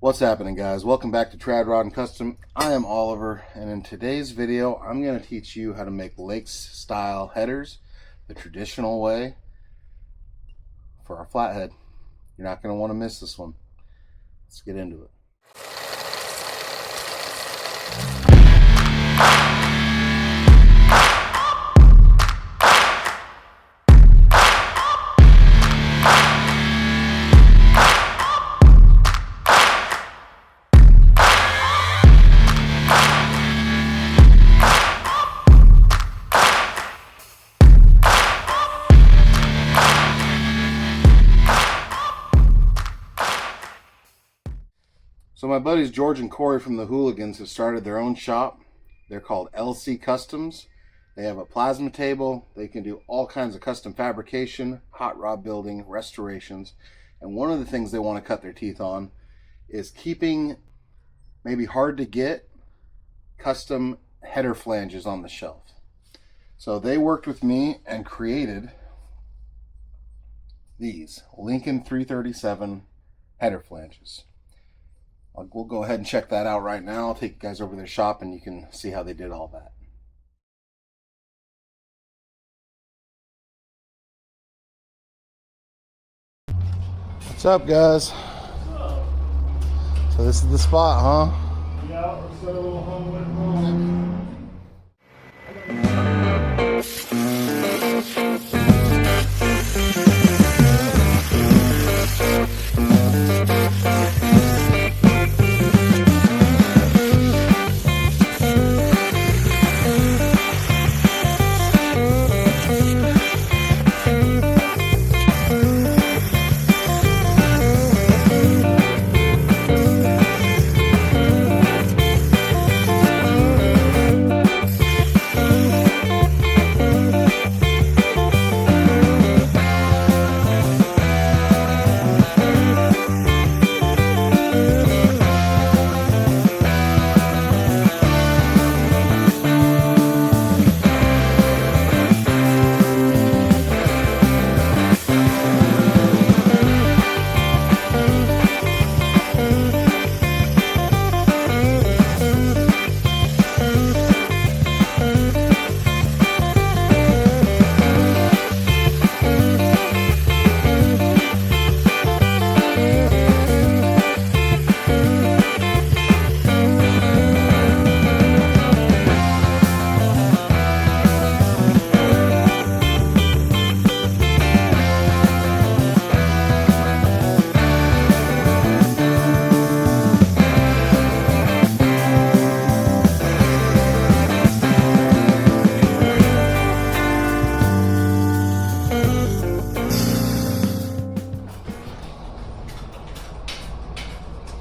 What's happening, guys? Welcome back to Trad Rod and Custom. I am Oliver, and in today's video I'm going to teach you how to make lakes style headers the traditional way for our flathead. You're not going to want to miss this one. Let's get into it. So my buddies George and Corey from the Hooligans have started their own shop. They're called LC Customs. They have a plasma table. They can do all kinds of custom fabrication, hot rod building, restorations. And one of the things they want to cut their teeth on is keeping maybe hard to get custom header flanges on the shelf. So they worked with me and created these Lincoln 337 header flanges. We'll go ahead and check that out right now. I'll take you guys over their shop and you can see how they did all that. What's up, guys? What's up? So this is the spot, huh? Yeah, we're so home at home.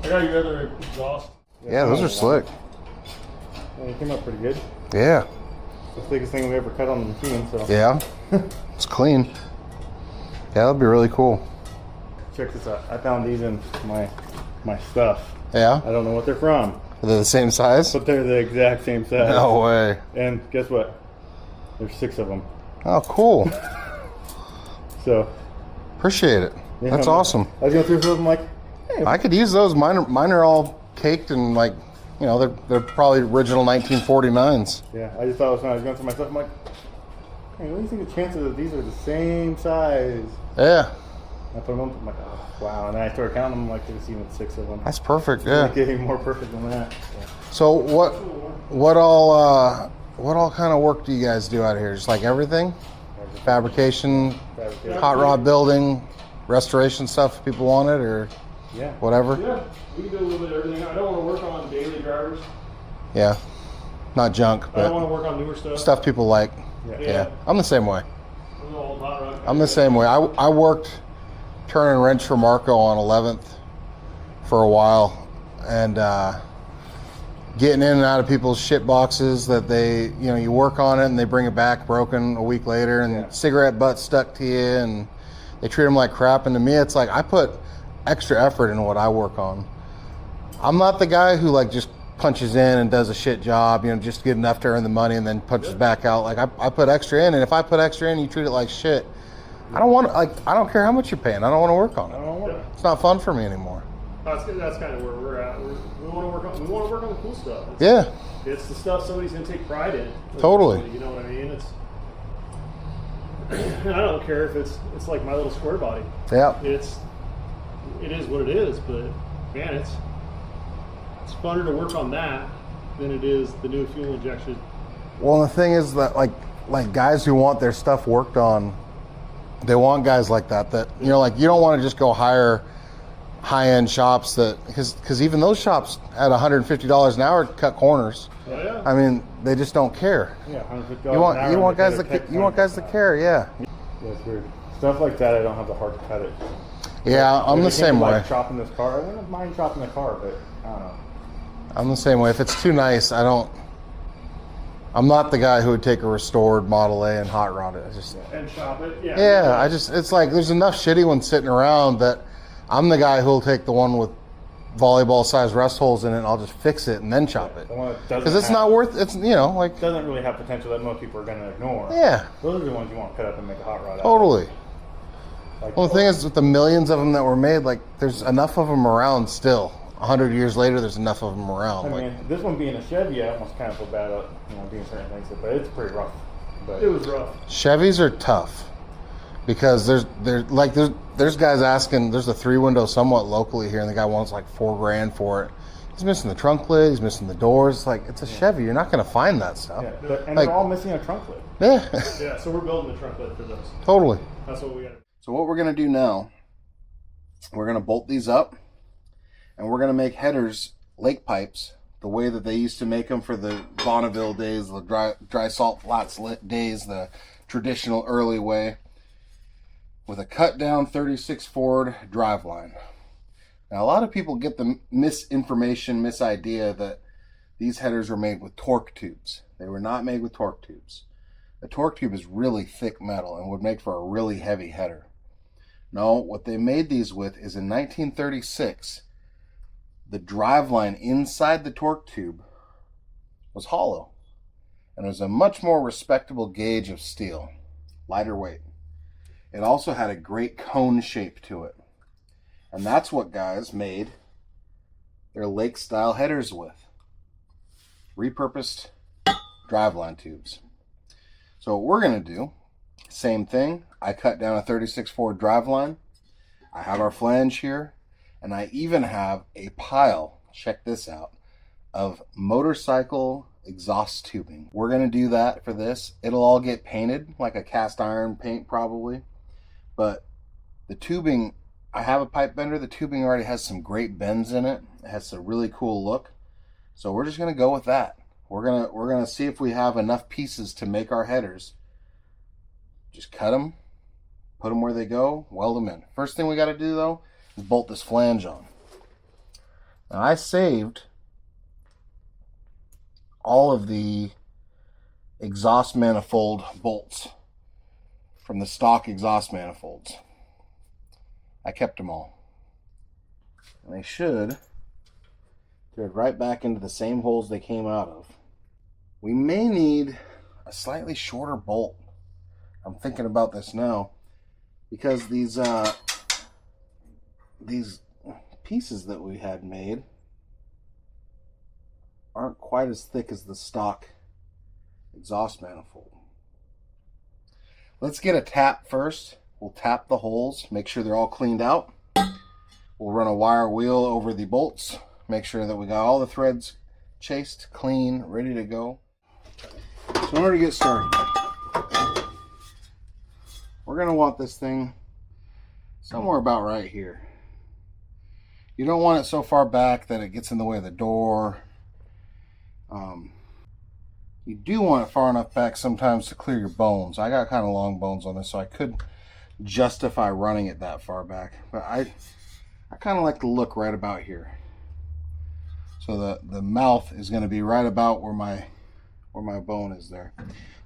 I got your other exhaust. Yeah, those are slick. Yeah, it came out pretty good. Yeah. It's the thickest thing we ever cut on the machine, so. Yeah. It's clean. Yeah, that'd be really cool. Check this out. I found these in my stuff. Yeah? I don't know what they're from, They're the same size? but they're the exact same size. No way. And guess what? There's 6 of them. Oh, cool. So. Appreciate it. Yeah, That's awesome. I was going through some of them like, hey. I could use those. Mine are all caked and like, you know, they're probably original 1949s. Yeah, I just thought it was fun. I was going through my stuff. I'm like, hey, what do you think the chances that these are the same size? Yeah. I put them up. I'm like, oh, wow. And then I started counting them. Like, there's even 6 of them. That's perfect. It's Yeah. getting more perfect than that. So what all kind of work do you guys do out here? Just like everything? Fabrication, hot rod building, restoration stuff if people want it, or Yeah. whatever? Yeah, we can do a little bit of everything. I don't want to work on daily drivers. Yeah. Not junk, I don't want but to work on newer stuff. stuff people like. Yeah. Yeah. I'm the same way. I'm an old hot rod guy. I'm the same way. I worked turn and wrench for Marco on 11th for a while, and getting in and out of people's shit boxes that they, you know, you work on it and they bring it back broken a week later, and cigarette butts stuck to you, and they treat them like crap. And to me, it's like I put extra effort in what I work on. I'm not the guy who like just punches in and does a shit job, you know, just to get enough to earn the money and then punches back out. Like I put extra in, and if I put extra in, you treat it like shit. I don't want, like, I don't care how much you're paying. I don't want to work on it. It's not fun for me anymore. That's kind of where we're at. We want to work on the cool stuff. It's the stuff somebody's going to take pride in. Totally. You know what I mean? And I don't care if it's like my little square body. Yeah. It is what it is, but man, it's funner to work on that than it is the new fuel injection. Well, the thing is that like guys who want their stuff worked on, they want guys like that you know, like you don't want to just go hire high-end shops because even those shops at $150 an hour cut corners. Oh, yeah. I mean, they just don't care. Yeah, $150 You want guys that care. Yeah. Yeah, it's weird. Stuff like that, I don't have the heart to cut it. Yeah, I'm the same way. Like chopping this car, I wouldn't mind chopping the car, but I don't know. I'm the same way. If it's too nice, I'm not the guy who would take a restored Model A and hot rod it. And shop it. Yeah. Yeah, it's like there's enough shitty ones sitting around that I'm the guy who'll take the one with volleyball-sized rust holes in it and I'll just fix it and then chop it. Because it's not worth it's you know, like doesn't really have potential that most people are going to ignore. Yeah. Those are the ones you want to cut up and make a hot rod out of. Totally. Like, Well, the thing is, with the millions of them that were made, like, there's enough of them around still. 100 years later, there's enough of them around. I mean, this one being a Chevy, I almost kind of feel bad about, you know, doing certain things, but it's pretty rough. But It was rough. Chevys are tough because there's guys asking. There's a 3-window somewhat locally here, and the guy wants like $4,000 for it. He's missing the trunk lid. He's missing the doors. Like, it's a Chevy. You're not going to find that stuff. Yeah, and like, they're all missing a trunk lid. Yeah. Yeah, so we're building the trunk lid for those. Totally. That's what we got. So what we're going to do now, we're going to bolt these up, and we're going to make headers, lake pipes, the way that they used to make them for the Bonneville days, the dry salt flats days, the traditional early way, with a cut-down 36 Ford driveline. Now, a lot of people get the misidea that these headers were made with torque tubes. They were not made with torque tubes. A torque tube is really thick metal and would make for a really heavy header. No, what they made these with is in 1936, the driveline inside the torque tube was hollow. And it was a much more respectable gauge of steel, lighter weight. It also had a great cone shape to it. And that's what guys made their lake-style headers with. Repurposed driveline tubes. So what we're going to do, same thing. I cut down a 36 Ford driveline. I have our flange here. And I even have a pile, check this out, of motorcycle exhaust tubing. We're going to do that for this. It'll all get painted, like a cast iron paint probably. But the tubing, I have a pipe bender. The tubing already has some great bends in it. It has a really cool look. So we're just going to go with that. We're gonna see if we have enough pieces to make our headers. Just cut them, put them where they go, weld them in. First thing we got to do though is bolt this flange on. Now I saved all of the exhaust manifold bolts from the stock exhaust manifolds. I kept them all. And they should thread right back into the same holes they came out of. We may need a slightly shorter bolt. I'm thinking about this now because these pieces that we had made aren't quite as thick as the stock exhaust manifold. Let's get a tap first. We'll tap the holes, make sure they're all cleaned out. We'll run a wire wheel over the bolts, make sure that we got all the threads chased, clean, ready to go. So in order to get started, we're going to want this thing somewhere about right here. You don't want it so far back that it gets in the way of the door. You do want it far enough back sometimes to clear your bones. I got kind of long bones on this, so I could justify running it that far back. But I kind of like to look right about here. So the mouth is going to be right about where my bone is there.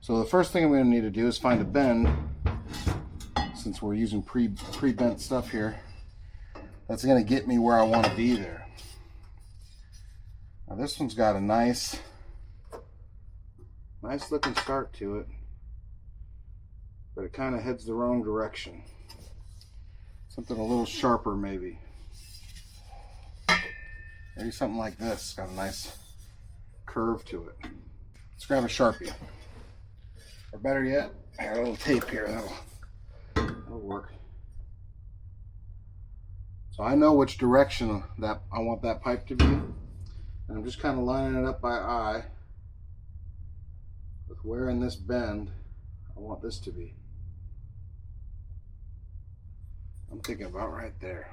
So the first thing I'm going to need to do is find a bend, since we're using pre-bent stuff here. That's going to get me where I want to be there. Now this one's got a nice looking start to it, but it kind of heads the wrong direction. Something a little sharper maybe. Maybe something like this. It's got a nice curve to it. Let's grab a Sharpie. Or better yet, I got a little tape here. That'll work. So I know which direction that I want that pipe to be. And I'm just kind of lining it up by eye with where in this bend I want this to be. I'm thinking about right there.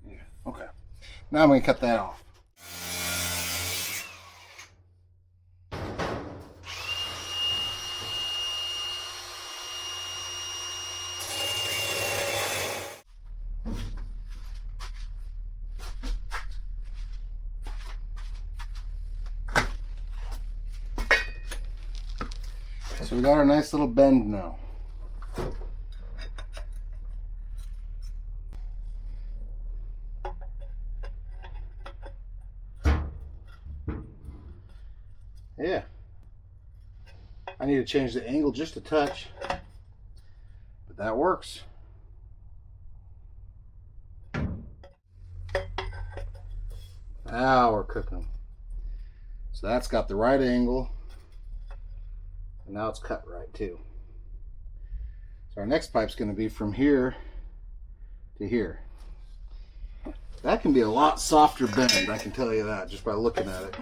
Yeah, okay. Now I'm going to cut that off. So we got our nice little bend now. Yeah. I need to change the angle just a touch, but that works. Now we're cooking. So that's got the right angle. And now it's cut right too. So our next pipe's going to be from here to here. That can be a lot softer bend, I can tell you that just by looking at it.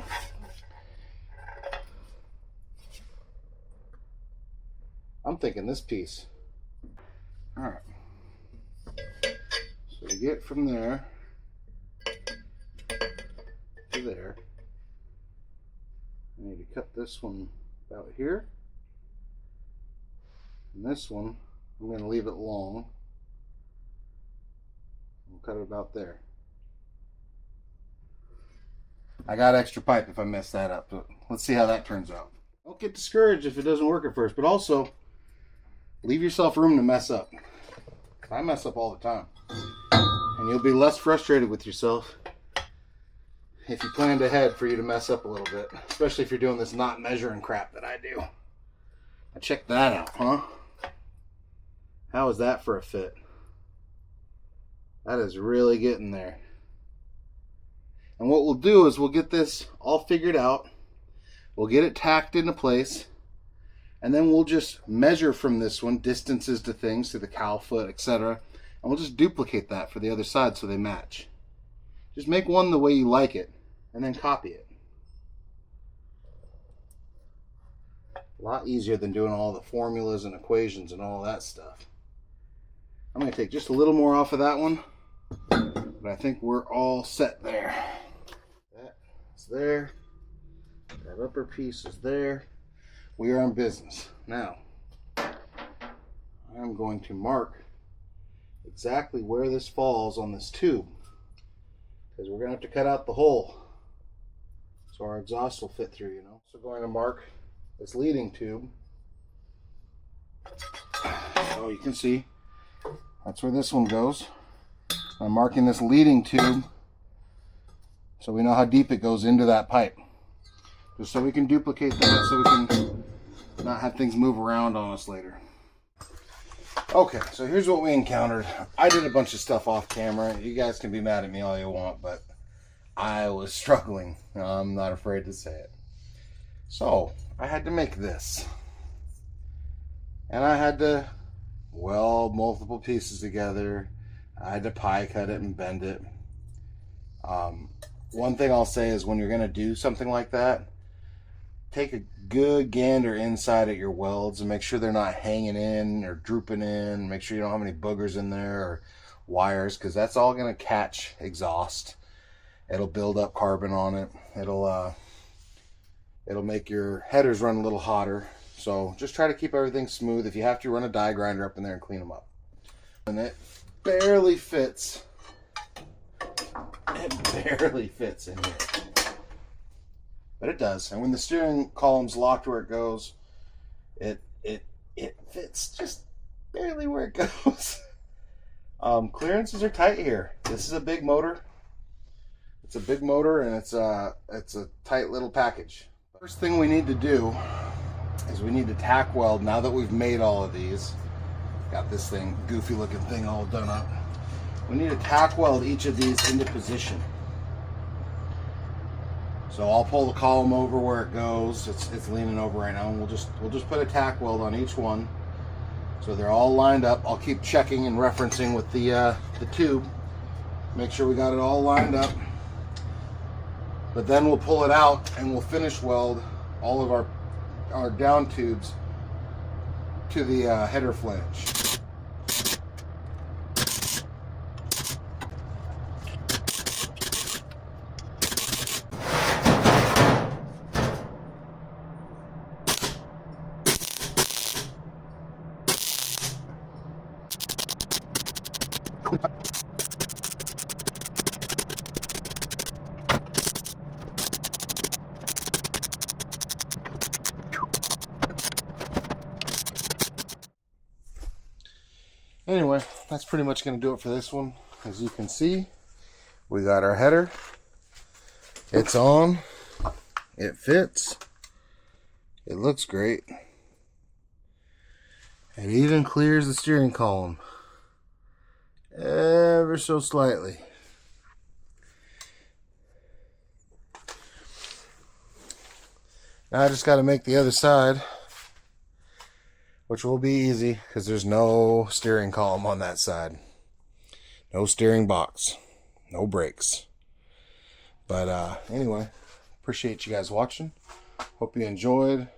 I'm thinking this piece. Alright. So we get from there to there. I need to cut this one about here. And this one, I'm going to leave it long. We'll cut it about there. I got extra pipe if I mess that up, but let's see how that turns out. Don't get discouraged if it doesn't work at first, but also leave yourself room to mess up. I mess up all the time. And you'll be less frustrated with yourself if you planned ahead for you to mess up a little bit, especially if you're doing this not measuring crap that I do. Now check that out, huh? How is that for a fit? That is really getting there. And what we'll do is we'll get this all figured out. We'll get it tacked into place. And then we'll just measure from this one distances to things, to the cow foot, etc. And we'll just duplicate that for the other side so they match. Just make one the way you like it, and then copy it. A lot easier than doing all the formulas and equations and all that stuff. I'm going to take just a little more off of that one, but I think we're all set there. That's there. That upper piece is there. We are in business. Now, I'm going to mark exactly where this falls on this tube, because we're going to have to cut out the hole so our exhaust will fit through, you know. So going to mark this leading tube. So you can see that's where this one goes. I'm marking this leading tube so we know how deep it goes into that pipe. Just so we can duplicate that so we can not have things move around on us later. Okay, so here's what we encountered. I did a bunch of stuff off camera. You guys can be mad at me all you want, but I was struggling. I'm not afraid to say it. So I had to make this. And I had to weld multiple pieces together. I had to pie cut it and bend it. One thing I'll say is when you're going to do something like that, take a good gander inside at your welds and make sure they're not hanging in or drooping in. Make sure you don't have any boogers in there or wires, because that's all going to catch exhaust. It'll build up carbon on it. It'll make your headers run a little hotter. So just try to keep everything smooth. If you have to, run a die grinder up in there and clean them up. And it barely fits. It barely fits in here. But it does. And when the steering column's locked where it goes, it fits just barely where it goes. Clearances are tight here. This is a big motor. It's a big motor, and it's a tight little package. First thing we need to do is we need to tack weld. Now that we've made all of these, got this thing, goofy looking thing all done up, we need to tack weld each of these into position. So I'll pull the column over where it goes. It's leaning over right now, and we'll just put a tack weld on each one, so they're all lined up. I'll keep checking and referencing with the tube, make sure we got it all lined up. But then we'll pull it out and we'll finish weld all of our down tubes to the header flange. Anyway, that's pretty much going to do it for this one. As you can see, we got our header. It's on. It fits. It looks great. It even clears the steering column ever so slightly. Now I just got to make the other side, which will be easy because there's no steering column on that side. No steering box. No brakes. But anyway, appreciate you guys watching. Hope you enjoyed.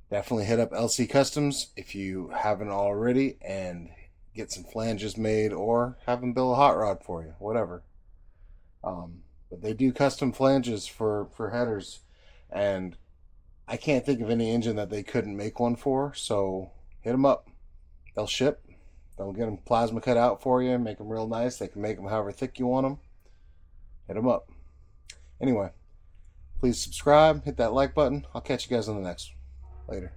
Definitely hit up LC Customs if you haven't already and get some flanges made, or have them build a hot rod for you, whatever. But they do custom flanges for headers, and I can't think of any engine that they couldn't make one for, so hit them up. They'll ship. They'll get them plasma cut out for you, make them real nice. They can make them however thick you want them. Hit them up. Anyway, please subscribe, hit that like button. I'll catch you guys on the next one. Later.